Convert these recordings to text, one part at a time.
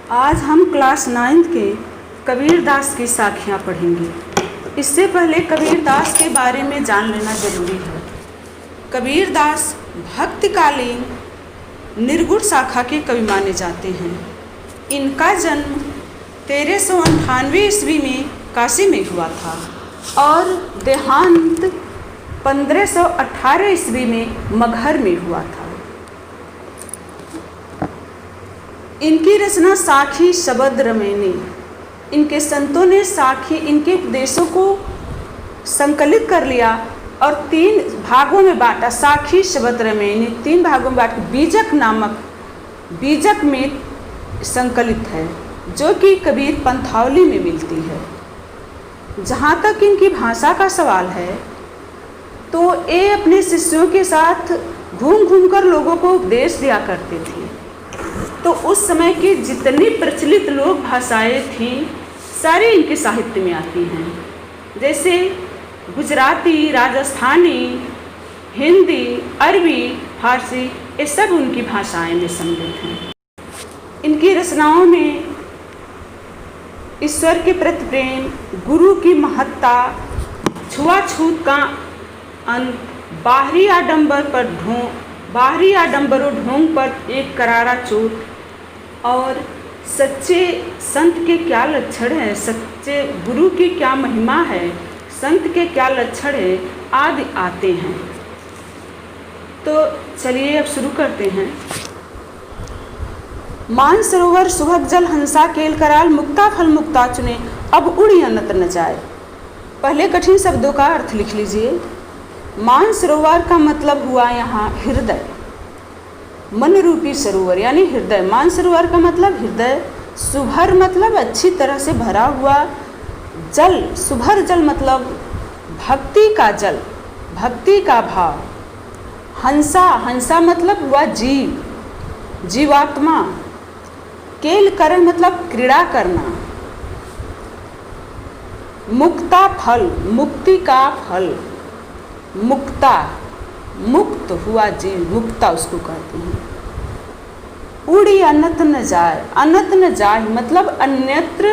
आज हम क्लास 9 के कबीरदास की साखियाँ पढ़ेंगे। इससे पहले कबीरदास के बारे में जान लेना जरूरी है। कबीरदास भक्तिकालीन निर्गुण शाखा के कवि माने जाते हैं। इनका जन्म 1398 ईस्वी में काशी में हुआ था और देहांत 1518 ईस्वी में मगहर में हुआ था। इनकी रचना साखी शब्द रमैनी। इनके संतों ने साखी इनके उपदेशों को संकलित कर लिया और 3 भागों में बांटा। साखी शब्द रमैनी 3 भागों में बांट बीजक नामक बीजक में संकलित है, जो कि कबीर पंथावली में मिलती है। जहाँ तक इनकी भाषा का सवाल है तो ये अपने शिष्यों के साथ घूम घूम कर लोगों को उपदेश दिया करते थे। तो उस समय की जितनी प्रचलित लोक भाषाएं थीं सारी इनके साहित्य में आती हैं, जैसे गुजराती, राजस्थानी, हिंदी, अरबी, फारसी, ये सब उनकी भाषाएं में सम्मिलित हैं। इनकी रचनाओं में ईश्वर के प्रति प्रेम, गुरु की महत्ता, छुआछूत का अंत, बाहरी आडंबरों ढोंग पर एक करारा चोट और सच्चे संत के क्या लक्षण है, सच्चे गुरु की क्या महिमा है, संत के क्या लक्षण है आदि आते हैं। तो चलिए अब शुरू करते हैं। मान सरोवर सुभग जल हंसा केल कराल, मुक्ता फल मुक्ता चुने अब उड़ी अनंत न जाए। पहले कठिन शब्दों का अर्थ लिख लीजिए। मान सरोवर का मतलब हुआ यहाँ हृदय, मन रूपी सरोवर यानी हृदय। मान सरोवर का मतलब हृदय, सुभर मतलब अच्छी तरह से भरा हुआ, जल सुभर जल मतलब भक्ति का जल, भक्ति का भाव। हंसा मतलब हुआ जीव, जीवात्मा। केल करण मतलब क्रीड़ा करना। मुक्ता फल, मुक्ति का फल, मुक्ता मुक्त हुआ जीव, मुक्ता उसको कहते हैं। उड़ी अनंत न जाए, अनंत न जाए मतलब अन्यत्र,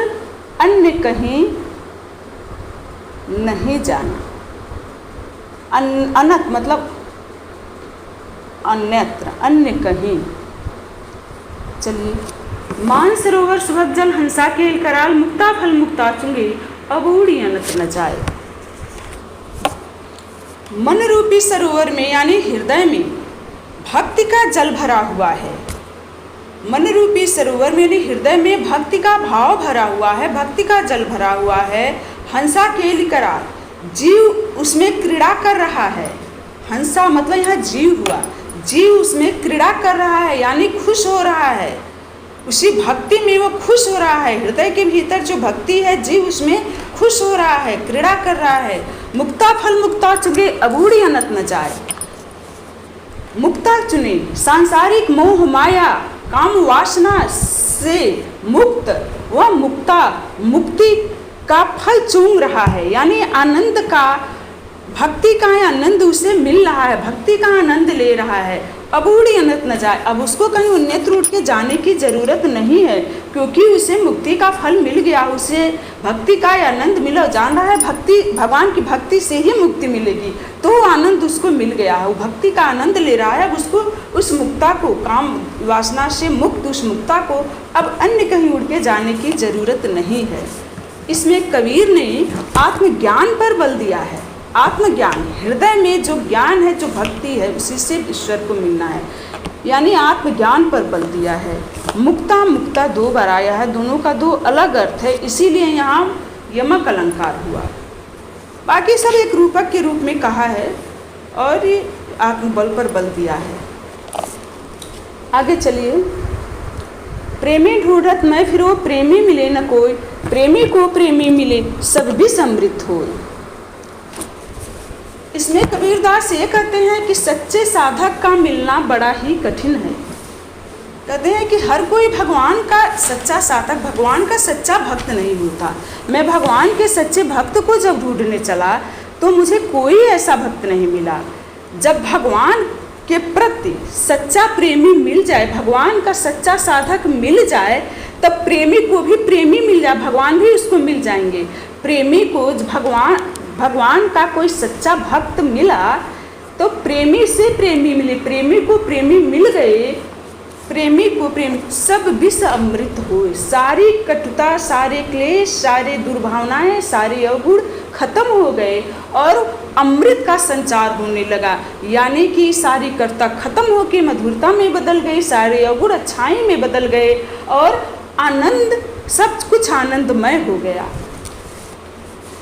अन्य कहीं नहीं जाना। अनंत मतलब अन्यत्र, अन्य कहीं। चलिए, मान सरोवर सुभग जल हंसा केल कराल, मुक्ता फल मुक्ता चुंगे अब उड़ी अनंत न जाए। मन रूपी सरोवर में यानी हृदय में भक्ति का जल भरा हुआ है। मन रूपी सरोवर में यानी हृदय में भक्ति का भाव भरा हुआ है, भक्ति का जल भरा हुआ है। हंसा केल कराल, जीव उसमें क्रीड़ा कर रहा है। हंसा मतलब यहाँ जीव हुआ, जीव उसमें क्रीड़ा कर रहा है यानी खुश हो रहा है। उसी भक्ति में वो खुश हो रहा है। हृदय के भीतर जो भक्ति है, जीव उसमें खुश हो रहा है, क्रीड़ा कर रहा है। मुक्ता फल मुक्ता चुने अबूढ़ी अनंत न जाए। मुक्ता चुने सांसारिक मोह माया काम वासना से मुक्त, वह मुक्ता मुक्ति का फल चूम रहा है यानी आनंद का, भक्ति का आनंद उसे मिल रहा है, भक्ति का आनंद ले रहा है। अबूढ़ी अनंत न जाए, अब उसको कहीं अन्यत्र उठ के जाने की जरूरत नहीं है, क्योंकि उसे मुक्ति का फल मिल गया, उसे भक्ति का आनंद मिला। जान रहा है भक्ति, भगवान की भक्ति से ही मुक्ति मिलेगी, तो वो आनंद उसको मिल गया है, वो भक्ति का आनंद ले रहा है। अब उसको उस मुक्ता को, काम वासना से मुक्त उस मुक्ता को अब अन्य कहीं उड़ के जाने की जरूरत नहीं है। इसमें कबीर ने आत्मज्ञान पर बल दिया है। आत्मज्ञान, हृदय में जो ज्ञान है, जो भक्ति है, उसी से ईश्वर को मिलना है, यानी आत्मज्ञान पर बल दिया है। मुक्ता मुक्ता 2 बार आया है, दोनों का 2 अलग अर्थ है, इसीलिए यहाँ यमक अलंकार हुआ। बाकी सब एक रूपक के रूप में कहा है और ये आत्मबल पर बल दिया है। आगे चलिए। प्रेमी ढूंढत मैं फिरो प्रेमी मिले न कोई, प्रेमी को प्रेमी मिले सब भी समृद्ध हो। इसमें कबीरदास ये कहते हैं कि सच्चे साधक का मिलना बड़ा ही कठिन है। कहते हैं कि हर कोई भगवान का सच्चा साधक, भगवान का सच्चा भक्त नहीं होता। मैं भगवान के सच्चे भक्त को जब ढूंढने चला तो मुझे कोई ऐसा भक्त नहीं मिला। जब भगवान के प्रति सच्चा प्रेमी मिल जाए, भगवान का सच्चा साधक मिल जाए, तब प्रेमी को भी प्रेमी मिल जाए, भगवान भी उसको मिल जाएंगे। प्रेमी को भगवान का कोई सच्चा भक्त मिला तो प्रेमी से प्रेमी मिले, प्रेमी को प्रेमी मिल गए, प्रेमी को प्रेमी, सब विष अमृत हुए। सारी कटुता, सारे क्लेश, सारे दुर्भावनाएं, सारे अवगुण खत्म हो गए और अमृत का संचार होने लगा। यानी कि सारी कटुता खत्म होकर मधुरता में बदल गई, सारे अवगुण अच्छाई में बदल गए और आनंद, सब कुछ आनंदमय हो गया।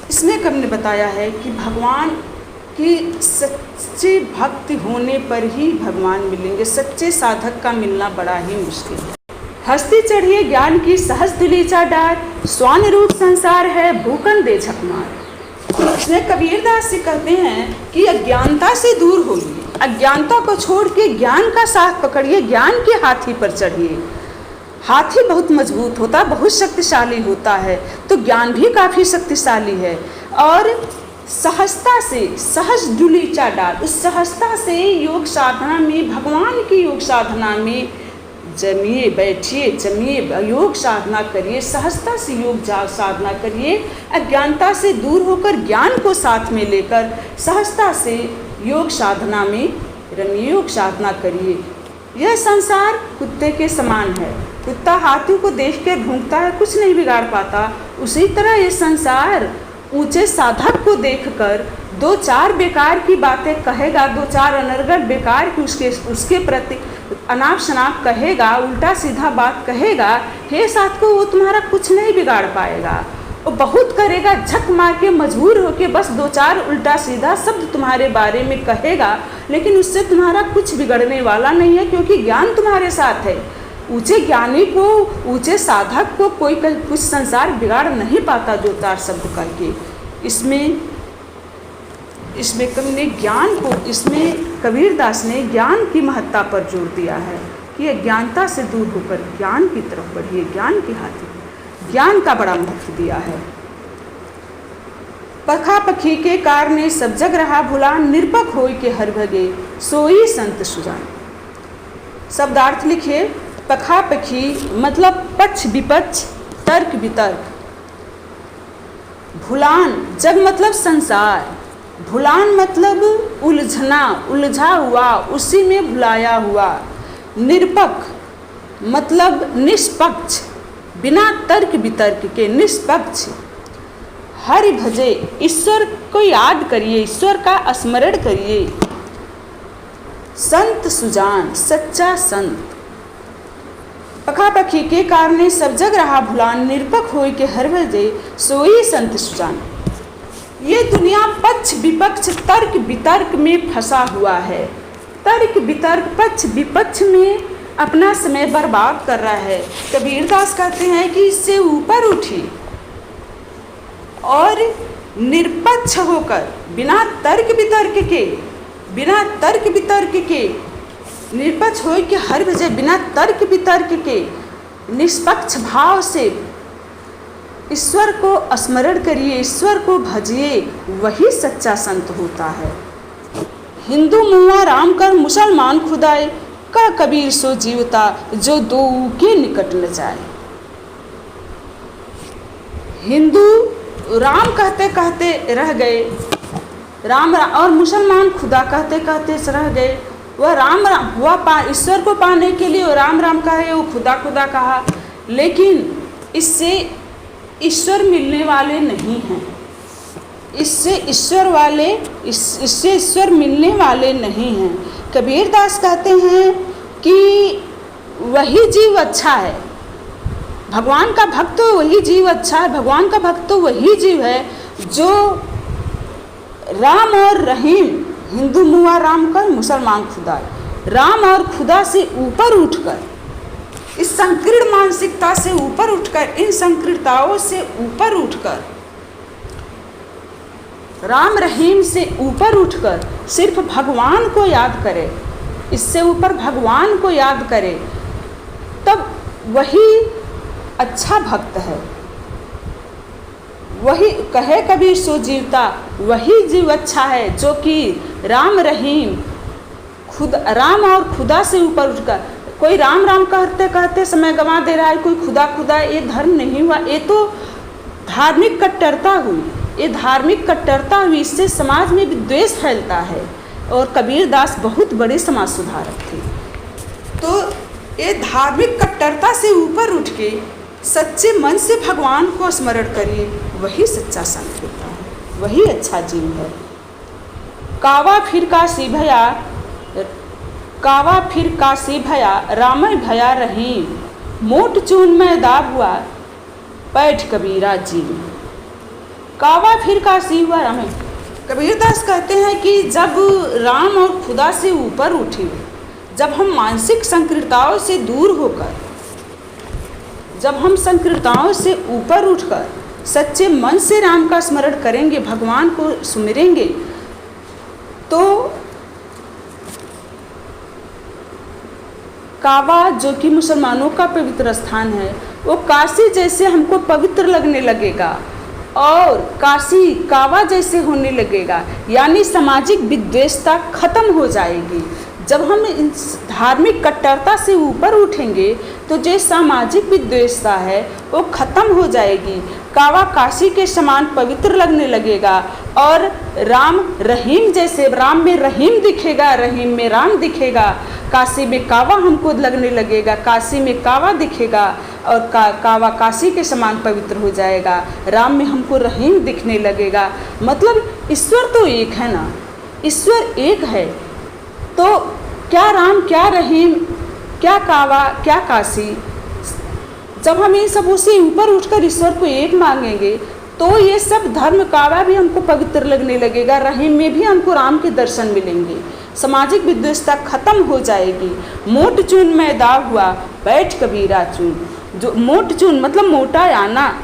इसमें कब ने बताया है कि भगवान कि सच्चे भक्ति होने पर ही भगवान मिलेंगे, सच्चे साधक का मिलना बड़ा ही मुश्किल है। हस्ती चढ़िए ज्ञान की सहज दिलीचा डार, स्वान रूप संसार है भूखन दे झकमार। इसमें कबीरदास जी कहते हैं कि अज्ञानता से दूर होइए, अज्ञानता को छोड़ के ज्ञान का साथ पकड़िए, ज्ञान के हाथी पर चढ़िए। हाथी बहुत मजबूत होता है, बहुत शक्तिशाली होता है, तो ज्ञान भी काफ़ी शक्तिशाली है। और सहजता से, सहज दुलीचा डाल, उस सहजता से योग साधना में, भगवान की योग साधना में जमिए, बैठिए, जमिए, योग साधना करिए, सहजता से योग साधना करिए। अज्ञानता से दूर होकर ज्ञान को साथ में लेकर सहजता से योग साधना में रमिए, योग साधना करिए। यह संसार कुत्ते के समान है, कुत्ता हाथी को देख कर भौंकता है, कुछ नहीं बिगाड़ पाता। उसी तरह ये संसार ऊंचे साधक को देखकर दो चार बेकार की बातें कहेगा, दो चार अनर्गल बेकार की उसके प्रति अनाप शनाप कहेगा, उल्टा सीधा बात कहेगा, हे साथ को वो तुम्हारा कुछ नहीं बिगाड़ पाएगा। वो बहुत करेगा, झक मार के मजबूर होके बस दो चार उल्टा सीधा शब्द तुम्हारे बारे में कहेगा, लेकिन उससे तुम्हारा कुछ बिगड़ने वाला नहीं है, क्योंकि ज्ञान तुम्हारे साथ है। ऊंचे ज्ञानी को, ऊंचे साधक को कोई कुछ संसार बिगाड़ नहीं पाता जो चार शब्द करके। इसमें कभी ज्ञान को, इसमें कबीरदास ने ज्ञान की महत्ता पर जोर दिया है कि अज्ञानता से दूर होकर ज्ञान की तरफ बढ़िए, ज्ञान की हाथी, ज्ञान का बड़ा महत्व दिया है। पखा पखी के कारणे सब जग रहा भुला, निरपक होय के हर भगे सोई संत सुजान। शब्दार्थ लिखिए। पखा पखी मतलब पक्ष विपक्ष, तर्क वितर्क। भुलान, जग मतलब संसार, भुलान मतलब उलझना, उलझा हुआ, उसी में भुलाया हुआ। निरपक मतलब निष्पक्ष, बिना तर्क वितर्क के निष्पक्ष। हरि भजे, ईश्वर को याद करिए, ईश्वर का स्मरण करिए। संत सुजान, सच्चा संत। पखा पखी के कारणे सब जग रहा भुलान, निरपक होय के हर भजे सोई संत सुजान। ये दुनिया पक्ष विपक्ष, तर्क वितर्क में फंसा हुआ है। तर्क वितर्क, पक्ष विपक्ष में अपना समय बर्बाद कर रहा है। कबीरदास कहते हैं कि इससे ऊपर उठी और निरपक्ष होकर, बिना तर्क वितर्क के, बिना तर्क वितर्क के निष्पक्ष हो कि हर वजह, बिना तर्क वितर्क के निष्पक्ष भाव से ईश्वर को स्मरण करिए, ईश्वर को भजिए, वही सच्चा संत होता है। हिंदू मुआ राम कर मुसलमान खुदाए, का कबीर सो जीवता जो दो के निकट न जाए। हिंदू राम कहते कहते रह गए, राम और मुसलमान खुदा कहते कहते रह गए। वह राम हुआ, ईश्वर को पाने के लिए वो राम राम कहे, वो खुदा खुदा कहा, लेकिन इससे ईश्वर मिलने वाले नहीं हैं। इससे ईश्वर मिलने वाले नहीं हैं। कबीरदास कहते हैं कि वही जीव अच्छा है, भगवान का भक्त तो वही जीव अच्छा है, भगवान का भक्त तो वही जीव है जो राम और रहीम, हिंदू मुआ राम कर मुसलमान खुदा, राम और खुदा से ऊपर उठकर, इस संकीर्ण मानसिकता से ऊपर उठकर, इन संकीर्णताओं से ऊपर उठकर, राम रहीम से ऊपर उठकर सिर्फ भगवान को याद करे, इससे ऊपर भगवान को याद करे, तब वही अच्छा भक्त है। वही कहे कबीर सो जीवता, वही जीव अच्छा है जो कि राम रहीम, खुद राम और खुदा से ऊपर उठकर, कोई राम राम कहते कहते समय गंवा दे रहा है, कोई खुदा खुदा, ये धर्म नहीं हुआ, ये तो धार्मिक कट्टरता हुई। ये धार्मिक कट्टरता हुई, इससे समाज में विद्वेष फैलता है। और कबीरदास बहुत बड़े समाज सुधारक थे। तो ये धार्मिक कट्टरता से ऊपर उठ के सच्चे मन से भगवान को स्मरण करिए, वही सच्चा संत होता है, वही अच्छा जीव है। कावा फिर काशी भया, कावा फिर काशी भया, रामय भया रहीम, मोट चून में दाब हुआ, बैठ कबीरा जी। कावा फिर काशी हुआ रामय। कबीरदास कहते हैं कि जब राम और खुदा से ऊपर उठे, जब हम मानसिक संकीर्णताओं से दूर होकर, जब हम संकीर्णताओं से ऊपर उठकर सच्चे मन से राम का स्मरण करेंगे, भगवान को सुमिरेंगे, तो कावा जो कि मुसलमानों का पवित्र स्थान है, वो काशी जैसे हमको पवित्र लगने लगेगा और काशी कावा जैसे होने लगेगा। यानी सामाजिक विद्वेषता खत्म हो जाएगी। जब हम इस धार्मिक कट्टरता से ऊपर उठेंगे तो जो सामाजिक विद्वेषता है वो खत्म हो जाएगी। कावा काशी के समान पवित्र लगने लगेगा और राम रहीम जैसे, राम में रहीम दिखेगा, रहीम में राम दिखेगा। काशी में कावा हमको लगने लगेगा, काशी में कावा दिखेगा और कावा काशी के समान पवित्र हो जाएगा। राम में हमको रहीम दिखने लगेगा। मतलब ईश्वर तो एक है ना, ईश्वर एक है, तो क्या राम, क्या रहीम, क्या कावा, क्या काशी। जब हम इन सबों से ऊपर उठकर ईश्वर को एक मांगेंगे तो ये सब धर्म, कावा भी हमको पवित्र लगने लगेगा, रहीम में भी हमको राम के दर्शन मिलेंगे। सामाजिक विद्वेषता खत्म हो जाएगी। मोट चून में दाव हुआ, बैठ कबीरा चून। जो मोट चून मतलब मोटा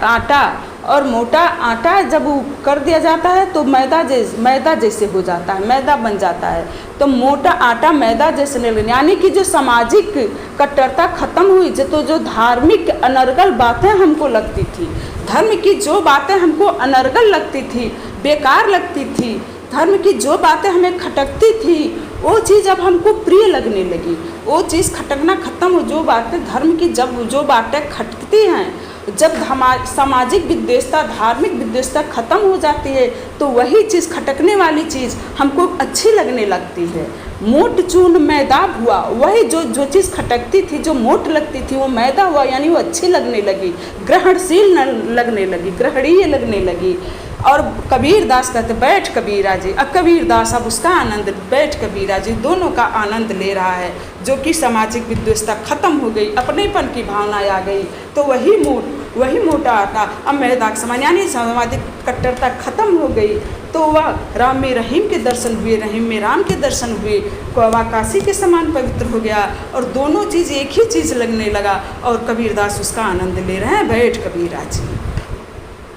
आटा, और मोटा आटा जब कर दिया जाता है तो मैदा जैसे हो जाता है, मैदा बन जाता है। तो मोटा आटा मैदा जैसे नहीं लगने, यानी कि जो सामाजिक कट्टरता खत्म हुई। तो जो धार्मिक अनर्गल बातें हमको लगती थी, धर्म की जो बातें हमको अनर्गल लगती थी, बेकार लगती थी, धर्म की जो बातें हमें खटकती थी, वो चीज़ अब हमको प्रिय लगने लगी। वो चीज़ खटकना खत्म हो। जो बातें धर्म की, जब जो बातें खटकती हैं, जब हमारी सामाजिक विद्वेषता, धार्मिक विद्वेषता खत्म हो जाती है तो वही चीज़, खटकने वाली चीज़ हमको अच्छी लगने लगती है। मोट चून मैदा हुआ, वही जो चीज़ खटकती थी, जो मोट लगती थी, वो मैदा हुआ, यानी वो अच्छी लगने लगी, ग्रहणशील लगने लगी, ग्रहणीय लगने लगी। और कबीरदास कहते बैठ कबीरा जी। अब कबीरदास अब उसका आनंद, बैठ कबीरा जी, दोनों का आनंद ले रहा है। जो कि सामाजिक विद्वेषता खत्म हो गई, अपनेपन की भावना आ गई, तो वही मोटा आटा अब मैदा के समान, यानी सामाजिक कट्टरता खत्म हो गई। तो वह राम में रहीम के दर्शन हुए, रहीम में राम के दर्शन हुए, कावा काशी के समान पवित्र हो गया और दोनों चीज़ एक ही चीज़ लगने लगा। और कबीरदास उसका आनंद ले रहे हैं, बैठ कबीरा जी।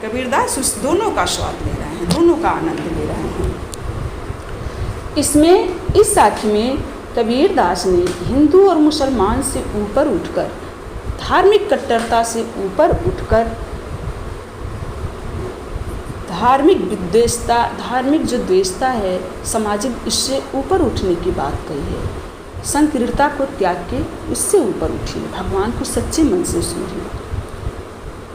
कबीरदास उस दोनों का स्वाद ले रहे हैं, दोनों का आनंद ले रहे हैं। इसमें, इस साखी में कबीरदास ने हिंदू और मुसलमान से ऊपर उठकर, धार्मिक कट्टरता से ऊपर उठकर, धार्मिक विद्वेषता, धार्मिक जो द्वेषता है सामाजिक, इससे ऊपर उठने की बात कही है। संकीर्णता को त्याग के उससे ऊपर उठिए, भगवान को सच्चे मन से सुनिए।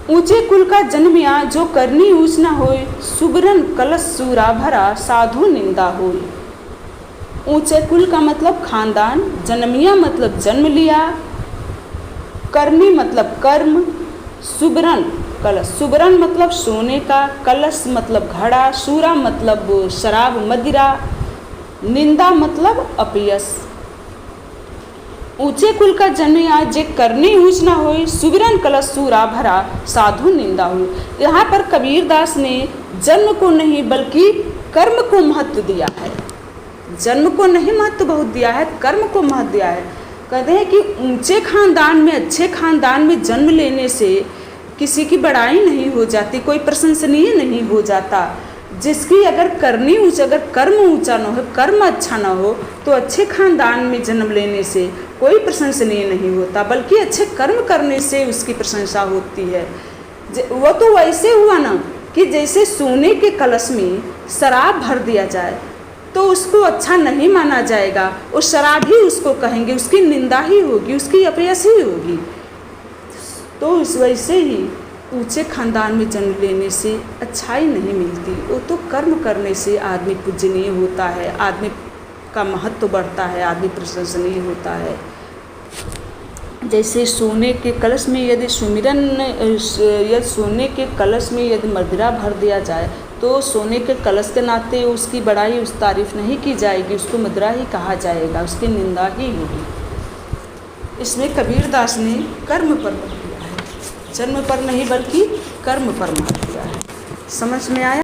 ऊंचे कुल का जन्मिया, जो करनी ऊंच न होए, सुबरन कलश सूरा भरा, साधु निंदा होए। ऊंचे कुल का मतलब खानदान, जन्मिया मतलब जन्म लिया, करनी मतलब कर्म, सुबरन कलश, सुबरन मतलब सोने का, कलश मतलब घड़ा, सूरा मतलब शराब मदिरा, निंदा मतलब अपयश। ऊंचे कुल का जन्मिया, जे करनी ऊंच न होई, सुबरन कलश सूरा भरा, साधु निंदा हुई। यहाँ पर कबीरदास ने जन्म को नहीं बल्कि कर्म को महत्व दिया है। जन्म को नहीं महत्व बहुत दिया है, कर्म को महत्व दिया है। कहते हैं कि ऊंचे खानदान में, अच्छे खानदान में जन्म लेने से किसी की बड़ाई नहीं हो जाती, कोई प्रशंसनीय नहीं हो जाता। जिसकी अगर करनी ऊँच, अगर कर्म ऊंचा न हो, कर्म अच्छा न हो, तो अच्छे खानदान में जन्म लेने से कोई प्रशंसनीय नहीं होता, बल्कि अच्छे कर्म करने से उसकी प्रशंसा होती है। वो तो वैसे हुआ ना कि जैसे सोने के कलश में शराब भर दिया जाए तो उसको अच्छा नहीं माना जाएगा, वो शराब ही उसको कहेंगे, उसकी निंदा ही होगी, उसकी अपयश ही होगी। तो इस वजह से ही ऊंचे खानदान में जन्म लेने से अच्छाई नहीं मिलती। वो तो कर्म करने से आदमी पूजनीय होता है, आदमी का महत्व बढ़ता है, आदमी प्रशंसनीय होता है। जैसे सोने के कलश में यदि सोने के कलश में यदि मदिरा भर दिया जाए तो सोने के कलश के नाते उसकी बड़ाई, उस तारीफ नहीं की जाएगी, उसको मदिरा ही कहा जाएगा, उसकी निंदा ही होगी। इसमें कबीरदास ने कर्म पर बल दिया है, जन्म पर नहीं बल्कि कर्म पर मार दिया है। समझ में आया?